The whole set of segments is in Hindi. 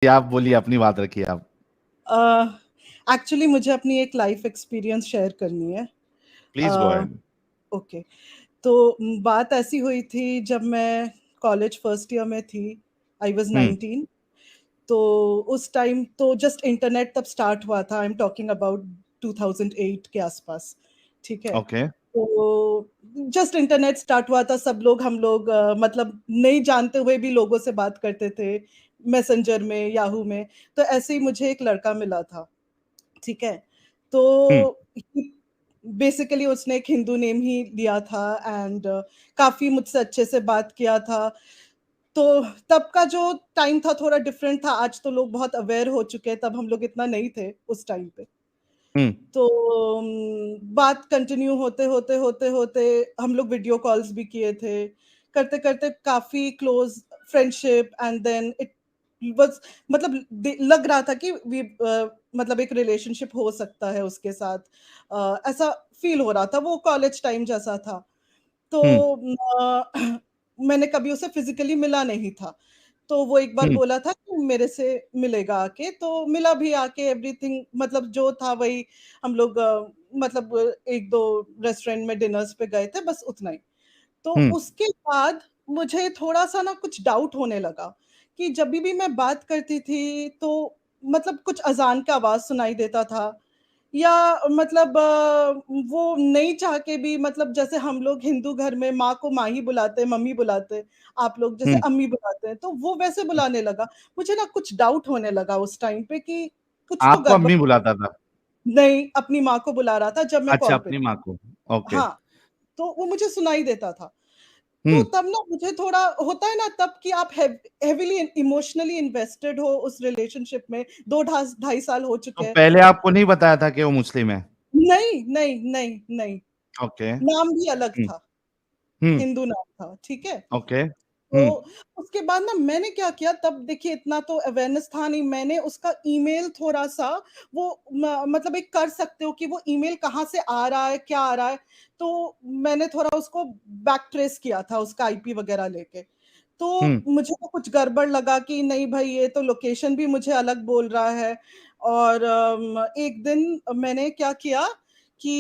आप बोलिए, अपनी बात रखिए आप। एक्चुअली मुझे अपनी एक लाइफ एक्सपीरियंस शेयर करनी है। Please go ahead. ओके, तो बात ऐसी हुई थी जब मैं कॉलेज फर्स्ट ईयर में थी। I was hmm. 19। तो उस टाइम तो जस्ट इंटरनेट तब स्टार्ट हुआ था। आई एम टॉकिंग अबाउट 2008 के आसपास। ठीक है। ओके। तो जस्ट इंटरनेट स्टार्ट हुआ था, सब लोग हम लोग मतलब नहीं जानते हुए भी लोगों से बात करते थे मैसेंजर में, याहू में। तो ऐसे ही मुझे एक लड़का मिला था। ठीक है। तो हम्म। बेसिकली उसने एक हिंदू नेम ही लिया था एंड काफी मुझसे अच्छे से बात किया था। तो तब का जो टाइम था थोड़ा डिफरेंट था। आज तो लोग बहुत अवेयर हो चुके हैं, तब हम लोग इतना नहीं थे उस टाइम पे। हम्म। तो बात कंटिन्यू होते होते होते होते हम लोग वीडियो कॉल्स भी किए थे। करते करते काफी close friendship and then it was, मतलब लग रहा था कि मतलब एक रिलेशनशिप हो सकता है उसके साथ। ऐसा फील हो रहा था, वो कॉलेज टाइम जैसा था। तो हम्म। मैंने कभी उसे फिजिकली मिला नहीं था। तो वो एक बार हम्म। बोला था कि मेरे से मिलेगा आके, तो मिला भी आके। एवरीथिंग मतलब जो था वही। हम लोग मतलब एक दो रेस्टोरेंट में डिनर्स पे गए थे, बस उतना ही। तो हम्म। उसके बाद मुझे थोड़ा सा ना कुछ डाउट होने लगा कि जब भी मैं बात करती थी तो मतलब कुछ अजान का आवाज सुनाई देता था, या मतलब वो नहीं चाह के भी, मतलब जैसे हम लोग हिंदू घर में माँ को माँ ही बुलाते हैं, मम्मी बुलाते हैं, आप लोग जैसे हम्म। अम्मी बुलाते हैं, तो वो वैसे बुलाने लगा। मुझे ना कुछ डाउट होने लगा उस टाइम पे कि कुछ तो आपको गड़बड़। अम्मी बुलाता था? नहीं, अपनी माँ को बुला रहा था जब मैं अच्छा, कॉल पे अपनी थी। माँ को। ओके। हाँ। तो वो मुझे सुनाई देता था। तो हम्म। तब ना मुझे थोड़ा होता है ना तब कि आप हेविली इमोशनली इन्वेस्टेड हो उस रिलेशनशिप में, 2 ढाई साल हो तो चुके हैं। पहले आपको नहीं बताया था कि वो मुस्लिम है? नहीं नहीं नहीं नहीं, ओके। नाम भी अलग हम्म। था, हम्म। हिंदू नाम था। ठीक है। ओके। तो हम्म। उसके बाद ना मैंने क्या किया, तब देखिए इतना तो अवेयरनेस था नहीं, मैंने उसका ईमेल थोड़ा सा, वो मतलब एक कर सकते हो कि वो ईमेल कहाँ से आ रहा है, क्या आ रहा है। तो मैंने थोड़ा उसको बैक ट्रेस किया था, उसका आईपी वगैरह लेके। तो हम्म। मुझे तो कुछ गड़बड़ लगा कि नहीं भाई, ये तो लोकेशन भी मुझे अलग बोल रहा है। और एक दिन मैंने क्या किया कि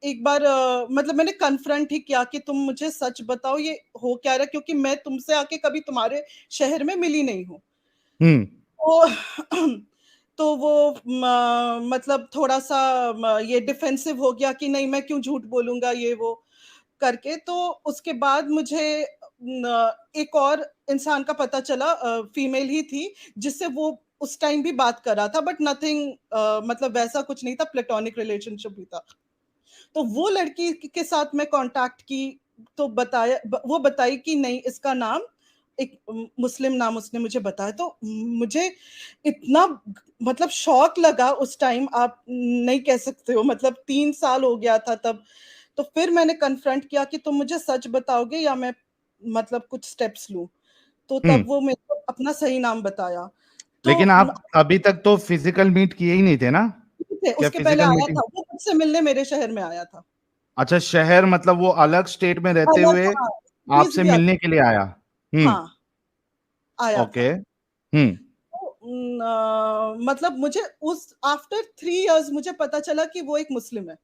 एक बार मतलब मैंने कन्फ्रंट ही किया कि तुम मुझे सच बताओ ये हो क्या रहा है, क्योंकि मैं तुमसे आके कभी तुम्हारे शहर में मिली नहीं हूँ। हम्म। तो तो वो मतलब थोड़ा सा ये डिफेंसिव हो गया कि नहीं मैं क्यों झूठ बोलूंगा, ये वो करके। तो उसके बाद मुझे एक और इंसान का पता चला, फीमेल ही थी, जिससे वो उस टाइम भी बात कर रहा था, बट नथिंग, मतलब वैसा कुछ नहीं था, प्लेटोनिक रिलेशनशिप भी था। तो वो लड़की के साथ मैं कांटेक्ट की। तो बताया, वो बताई कि नहीं, इसका नाम एक मुस्लिम नाम उसने मुझे बताया। तो मुझे इतना मतलब शौक लगा उस टाइम, आप नहीं कह सकते हो। मतलब 3 साल हो गया था तब। तो फिर मैंने कन्फ्रंट किया कि तुम मुझे सच बताओगे या मैं मतलब कुछ स्टेप्स लूं। तो हम्म। तब वो मेरे को अपना सही नाम बताया। तो लेकिन आप अभी तक तो फिजिकल मीट किए ही नहीं थे ना? थे, क्या उसके पहले फिजिकल आया मीटिंग? था वो मुझसे मिलने, मेरे शहर में आया था। अच्छा, शहर मतलब वो अलग स्टेट में रहते अलग, हुए हाँ, आपसे भी मिलने के लिए आया? हम्म। हाँ, आया ओके। था। हम्म। तो, मतलब मुझे उस आफ्टर 3 इयर्स मुझे पता चला कि वो एक मुस्लिम है।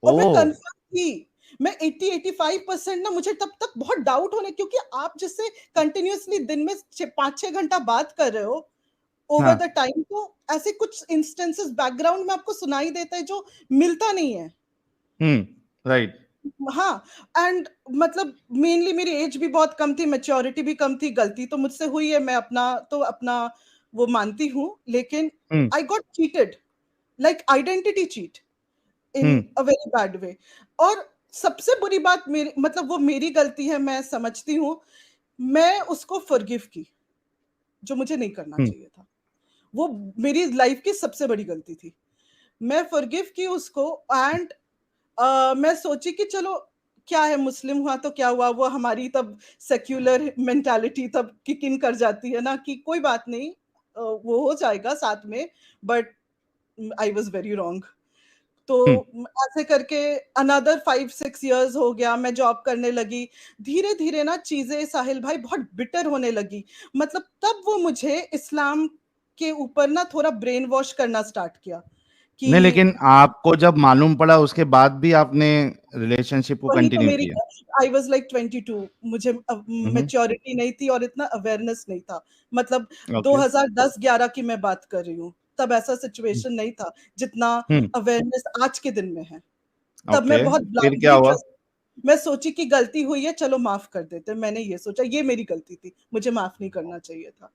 और मैं ओ। कंफर्म थी। मैं 80-85% ना, मुझे तब तक बहुत डाउट होने, क्योंकि आप जिससे कंटिन्यूअसली दिन में 5-6 घंटा बात कर रहे हो ओवर हाँ। द टाइम, तो ऐसे कुछ इंस्टेंसेस बैकग्राउंड में आपको सुनाई देता है जो मिलता नहीं है। हम्म। राइट। हाँ। एंड मतलब मेनली मेरी एज भी बहुत कम थी, मेच्योरिटी भी कम थी, गलती तो मुझसे हुई है, मैं अपना तो अपना वो मानती हूँ, लेकिन hmm. I got cheated, like identity cheat in hmm. A very bad way. और सबसे बुरी बात मेरी, मतलब वो मेरी गलती है, मैं समझती हूँ। मैं उसको फॉरगिव की, जो मुझे नहीं करना हम्म। चाहिए था। वो मेरी लाइफ की सबसे बड़ी गलती थी। मैं फॉरगिव की उसको। एंड मैं सोची कि चलो क्या है, मुस्लिम हुआ तो क्या हुआ, वो हमारी तब सेक्युलर मेंटालिटी तब किक इन कर जाती है ना, कि कोई बात नहीं, वो हो जाएगा साथ में। But I was very wrong. तो हम्म। ऐसे करके अनदर 5-6 इयर्स हो गया, मैं जॉब करने लगी। धीरे-धीरे ना चीज़ें साहिल भाई बहुत बिटर होने लगी। मतलब तब वो मुझे इस्लाम के ऊपर ना थोड़ा ब्रेन वॉश करना स्टार्ट किया नहीं, कि लेकिन आपको जब मालूम पड़ा उसके बाद भी आपने रिलेशनशिप को वही तो कंटिन्यू मेरी किया? आई वाज़ लाइक 22, मुझे हम्म। मैच्योरिटी नहीं थी और इतना अवेयरनेस नहीं था। मतलब ओके। 2010-11 की मैं बात कर रही हूँ। तब ऐसा सिचुएशन नहीं था जितना हम्म। अवेयरनेस आज के दिन में है। तब मैं ओके, बहुत फिर क्या ब्लाइंडली हुआ? ट्रस्ट मैं सोची कि गलती हुई है, चलो माफ़ कर देते हैं। मैंने ये सोचा, ये मेरी गलती थी, मुझे माफ़ नहीं करना चाहिए था।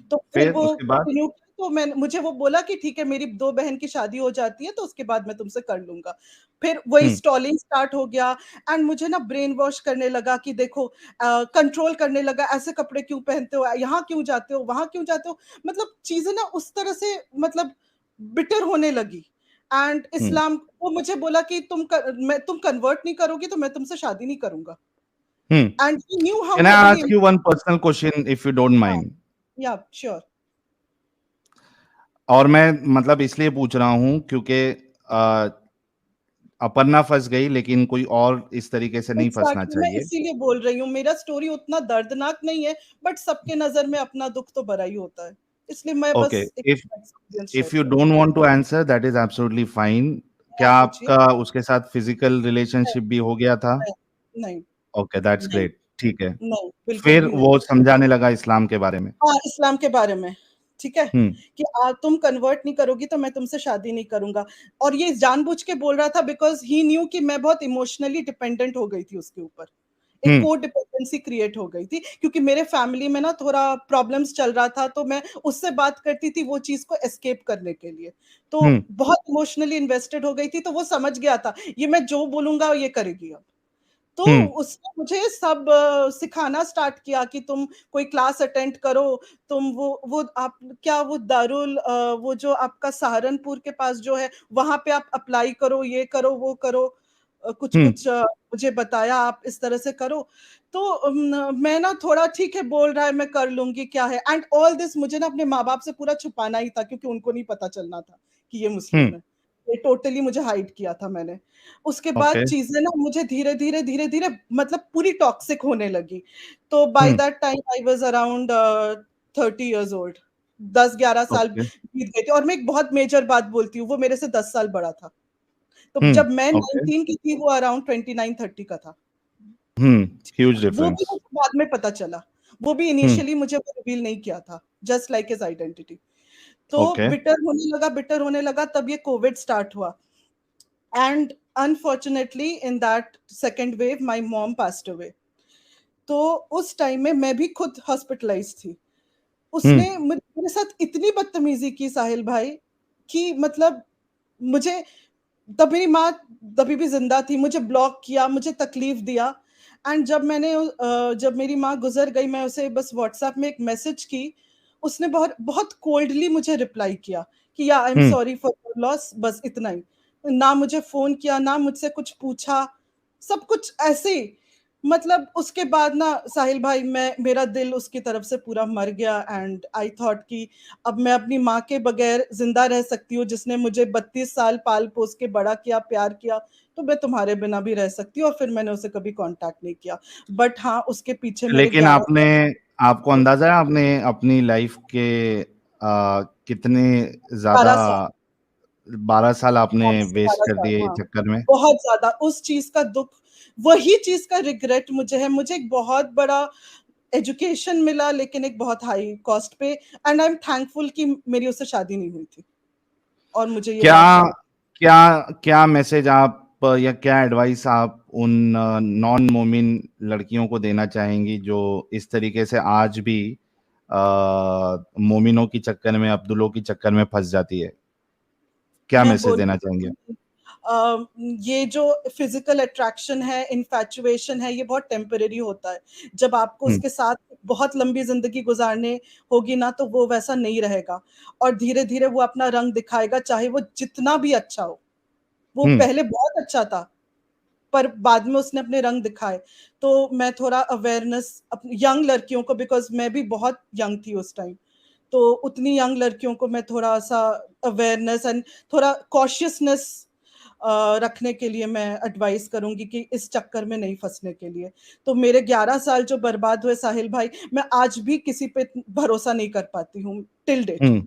तो फिर फिर वो उसके बाद? कंटिन्यू किया, तो मुझे वो बोला कि ठीक है, मेरी 2 बहन की शादी हो जाती है, तो उसके बाद मैं तुमसे कर लूँगा। फिर वही हम्म। स्टॉलिंग स्टार्ट हो गया एंड मुझे ना ब्रेन वॉश करने लगा कि देखो कंट्रोल करने लगा, ऐसे कपड़े क्यों पहनते हो, यहाँ क्यों जाते हो, वहाँ क्यों जाते हो? मतलब चीज़ें ना उस तरह से मतलब बिटर होने लगी। एंड हम्म। इस्लाम वो मुझे बोला कि तुम कन्वर्ट नहीं करोगी तो मैं तुमसे शादी नहीं करूँगा। Hmm. And he knew how can I heavily ask you one personal question if you don't हाँ, माइंड? Yeah sure. और मैं मतलब इसलिए पूछ रहा हूँ क्योंकि अ, अपर्णा फंस गई, लेकिन कोई और इस तरीके से नहीं फंसना एग्ज़ैक्टली मैं चाहिए। इसीलिए बोल रही हूँ, मेरा स्टोरी उतना दर्दनाक नहीं है, बट सबके नज़र में अपना दुःख तो बड़ा ही होता है। इसलिए मैं ओके, बस एक if experience share if you कर रही हूँ। Don't want to answer that is absolutely fine. क्या आप पूछिए। आपका उसके साथ फिजिकल नहीं, रिलेशनशिप भी हो गया था? नहीं, नहीं, ओके, दैट्स नहीं, ग्रेट। ठीक है। नहीं, बिल्कुल फिर भी नहीं। वो समझाने लगा इस्लाम के बारे में। हाँ, इस्लाम के बारे में, ठीक है? हम्म। कि तुम कन्वर्ट नहीं करोगी तो मैं तुमसे शादी नहीं करूँगा। और ये जानबूझ के बोल रहा था बिकॉज़ ही न्यू कि मैं बहुत इमोशनली डिपेंडेंट हो गई थी उसके ऊपर। एक हम्म। कोडिपेंडेंसी क्रिएट हो गई थी क्योंकि मेरे फैमिली में ना थोड़ा प्रॉब्लम्स चल रहा था, तो मैं उससे बात करती थी वो चीज़ को एस्केप करने के लिए। तो हम्म। बहुत इमोशनली इन्वेस्टेड हो गई थी, तो वो समझ गया था, ये मैं जो बोलूँगा ये करेगी अब। तो हम्म। उसने मुझे सब सिखाना स्टार्ट किया कि तुम कोई क्लास अटेंड करो, तुम वो आप क्या वो वो जो आपका सहारनपुर के पास जो है, वहाँ पे आप अप्लाई करो, ये करो, वो करो। हम्म। कुछ-कुछ मुझे बताया आप इस तरह से करो। तो मैं ना थोड़ा ठीक है बोल रहा है मैं कर लूँगी क्या है एंड ऑल दिस मुझे ना अपने माँ-बाप से पूरा छुपाना ही था क्योंकि उनको नहीं पता चलना था कि ये मुस्लिम हम्म। है। ये टोटली मुझे हाइड किया था मैंने। उसके बाद ओके। चीज़ें ना मुझे धीरे-धीरे, धीरे-धीरे मतलब पूरी टॉक्सिक होने लगी। तो by hmm. That time I was around 30 years old. 10-11 साल ओके। बीत गए थे और मैं एक बहुत मेजर बात बोलती हूँ, वो मेरे से 10 साल बड़ा था। तो हम्म। जब मैं ओके। 19 की थी, वो अराउंड 29-30 का था। हम्म। ह्यूज वो भी डिफरेंस। मुझे बाद में पता चला। वो भी हम्म। इनिशियली मुझे वो रिवील नहीं किया था, जस्ट लाइक हिज़ आइडेंटिटी। तो ओके। बिटर होने लगा तब ये कोविड स्टार्ट हुआ and unfortunately in that second wave my mom passed away. तो उस टाइम में मैं भी खुद हॉस्पिटलाइज़्ड थी। हम्म। उसने मेरे साथ इतनी बदतमीज़ी की साहिल भाई कि मतलब मुझे तब मेरी माँ तभी भी ज़िंदा थी, मुझे ब्लॉक किया, मुझे तकलीफ़ दिया एंड जब मेरी माँ गुज़र गई, मैं उसे बस व्हाट्सएप में एक मैसेज की, उसने बहुत बहुत कोल्डली मुझे रिप्लाई किया कि या I am hmm. Sorry for your loss, बस इतना ही। ना मुझे फ़ोन किया, ना मुझसे कुछ पूछा, सब कुछ ऐसे ही। मतलब उसके बाद ना साहिल भाई मेरा दिल उसकी तरफ से पूरा मर गया एंड आई थॉट कि अब मैं अपनी माँ के बगैर ज़िंदा रह सकती हूँ, जिसने मुझे 32 साल पाल-पोस के बड़ा किया, प्यार किया, तो मैं तुम्हारे बिना भी रह सकती हूँ और फिर मैंने उसे कभी कॉन्टैक्ट नहीं किया। बट हाँ, उसके पीछे मेरे लेकिन 11 आपने आपको थे, अंदाजा है आपने अपनी लाइफ के कितने ज्यादा 12 साल 12 साल आपने 12 से वेस्ट 12 कर साल, दिए हाँ। चक्कर में? बहुत ज़्यादा उस चीज़ का दुःख वही चीज़ का रिग्रेट मुझे है। मुझे एक बहुत बड़ा एजुकेशन मिला लेकिन एक बहुत हाई कॉस्ट पे एंड आई एम थैंकफुल कि मेरी उससे शादी नहीं हुई थी और मुझे ये क्या बहुत प्राउड क्या क्या मैसेज आप या क्या एडवाइस आप उन नॉन मोमिन लड़कियों को देना चाहेंगी जो इस तरीके से आज भी मोमिनों की चक्कर में, अब्दुल्लों की चक्कर में फंस जाती है? क्या मैं मैसेज देना चाहेंगे? बोलूँगी ये जो फिजिकल अट्रैक्शन है, इन्फैचुएशन है, ये बहुत टेम्परेरी होता है। जब आपको हम्म। उसके साथ बहुत लंबी ज़िंदगी गुज़ारने होगी ना, तो वो वैसा नहीं रहेगा और धीरे-धीरे वो अपना रंग दिखाएगा, चाहे वो जितना भी अच्छा हो। वो हम्म। पहले बहुत अच्छा था, पर बाद में उसने अपने रंग दिखाए। तो मैं थोड़ा अवेयरनेस यंग लड़कियों को बिकॉज़ मैं भी बहुत यंग थी उस टाइम। तो उतनी यंग लड़कियों को मैं थोड़ा-सा अवेयरनेस एंड थोड़ा कॉशियसनेस रखने के लिए मैं एडवाइस करूँगी कि इस चक्कर में नहीं फँसने के लिए। तो मेरे 11 साल जो बर्बाद हुए साहिल भाई, मैं आज भी किसी पे भरोसा नहीं कर पाती हूँ टिल डेट। हुँ।